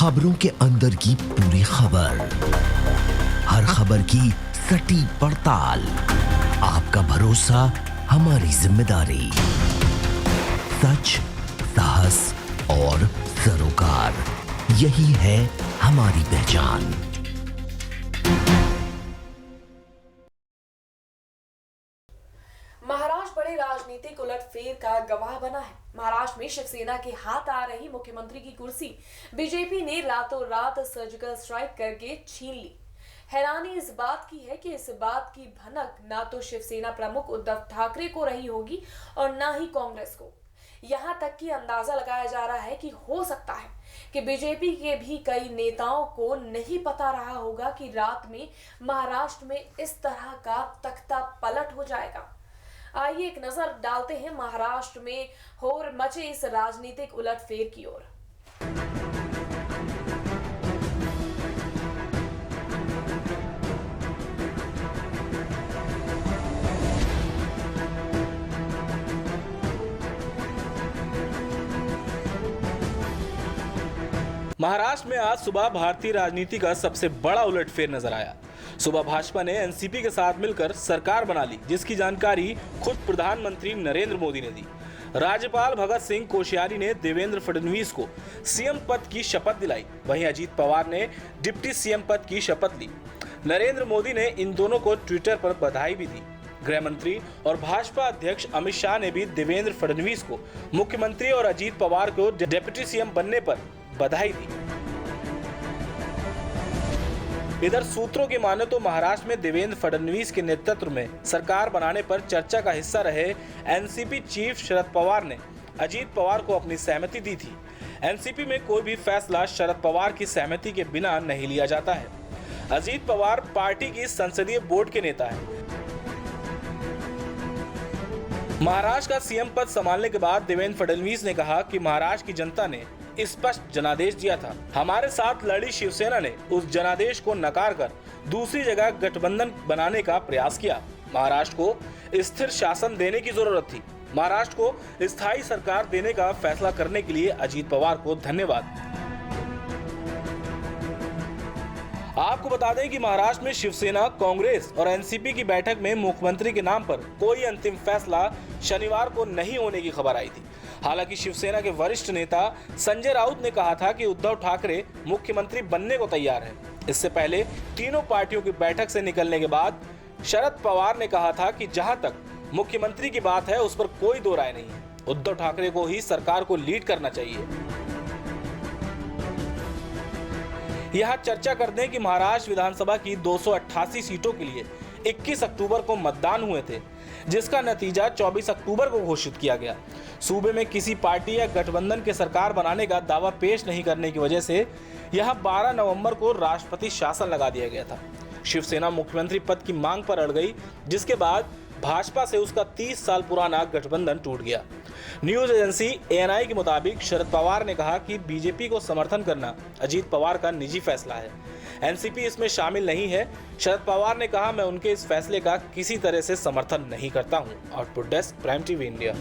खबरों के अंदर की पूरी खबर, हर खबर की सटीक पड़ताल, आपका भरोसा हमारी जिम्मेदारी। सच, साहस और सरोकार, यही है हमारी पहचान। महाराष्ट्र बड़े राजनीतिक उलटफेर का गवाह बना है। महाराष्ट्र में शिवसेना के हाथ आ रही मुख्यमंत्री की कुर्सी बीजेपी ने रातों रात सर्जिकल स्ट्राइक करके छीन ली। हैरानी इस बात की है कि इस बात की भनक ना तो शिवसेना प्रमुख उद्धव ठाकरे को रही होगी और ना ही कांग्रेस को। यहाँ तक कि अंदाजा लगाया जा रहा है कि हो सकता है कि बीजेपी के भी कई नेताओं को नहीं पता रहा होगा कि रात में महाराष्ट्र में इस तरह का तख्ता पलट हो जाएगा। आइए एक नजर डालते हैं महाराष्ट्र में होर मचे इस राजनीतिक उलटफेर की ओर। महाराष्ट्र में आज सुबह भारतीय राजनीति का सबसे बड़ा उलटफेर नजर आया। सुबह भाजपा ने एनसीपी के साथ मिलकर सरकार बना ली, जिसकी जानकारी खुद प्रधानमंत्री नरेंद्र मोदी ने दी। राज्यपाल भगत सिंह कोश्यारी ने देवेंद्र फडणवीस को सीएम पद की शपथ दिलाई, वहीं अजीत पवार ने डिप्टी सीएम पद की शपथ ली। नरेंद्र मोदी ने इन दोनों को ट्विटर पर बधाई भी दी। गृह मंत्री और भाजपा अध्यक्ष अमित शाह ने भी देवेंद्र फडणवीस को मुख्यमंत्री और अजीत पवार को डिप्टी सीएम बनने पर बधाई दी। इधर सूत्रों की माने तो महाराष्ट्र में देवेंद्र फडणवीस के नेतृत्व में सरकार बनाने पर चर्चा का हिस्सा रहे एनसीपी चीफ शरद पवार ने अजीत पवार को अपनी सहमति दी थी। एनसीपी में कोई भी फैसला शरद पवार की सहमति के बिना नहीं लिया जाता है। अजीत पवार पार्टी की संसदीय बोर्ड के नेता हैं। महाराष्ट्र का सीएम पद संभालने के बाद देवेंद्र फडणवीस ने कहा कि महाराष्ट्र की जनता ने स्पष्ट जनादेश दिया था। हमारे साथ लड़ी शिवसेना ने उस जनादेश को नकार कर दूसरी जगह गठबंधन बनाने का प्रयास किया। महाराष्ट्र को स्थिर शासन देने की जरूरत थी। महाराष्ट्र को स्थायी सरकार देने का फैसला करने के लिए अजीत पवार को धन्यवाद। आपको बता दें कि महाराष्ट्र में शिवसेना, कांग्रेस और एनसीपी की बैठक में मुख्यमंत्री के नाम पर कोई अंतिम फैसला शनिवार को नहीं होने की खबर आई थी। हालांकि शिवसेना के वरिष्ठ नेता संजय राउत ने कहा था कि उद्धव ठाकरे मुख्यमंत्री बनने को तैयार हैं। इससे पहले तीनों पार्टियों की बैठक से निकलने के बाद शरद पवार ने कहा था कि जहां तक मुख्यमंत्री की बात है उस पर कोई दो राय नहीं है। उद्धव ठाकरे को ही सरकार को लीड करना चाहिए। यहाँ चर्चा करते हैं कि महाराष्ट्र विधानसभा की 288 सीटों के लिए 21 अक्टूबर को मतदान हुए थे, जिसका नतीजा 24 अक्टूबर को घोषित किया गया। सूबे में किसी पार्टी या गठबंधन के सरकार बनाने का दावा पेश नहीं करने की वजह से यहां 12 नवंबर को राष्ट्रपति शासन लगा दिया गया था। शिवसेना मुख्यमंत्री पद की मांग पर अड़ गई, जिसके बाद भाजपा से उसका 30 साल पुराना गठबंधन टूट गया। न्यूज एजेंसी एएनआई के मुताबिक शरद पवार ने कहा कि बीजेपी को समर्थन करना अजीत पवार का निजी फैसला है। एनसीपी इसमें शामिल नहीं है। शरद पवार ने कहा, मैं उनके इस फैसले का किसी तरह से समर्थन नहीं करता हूं। Output desk, prime TV India.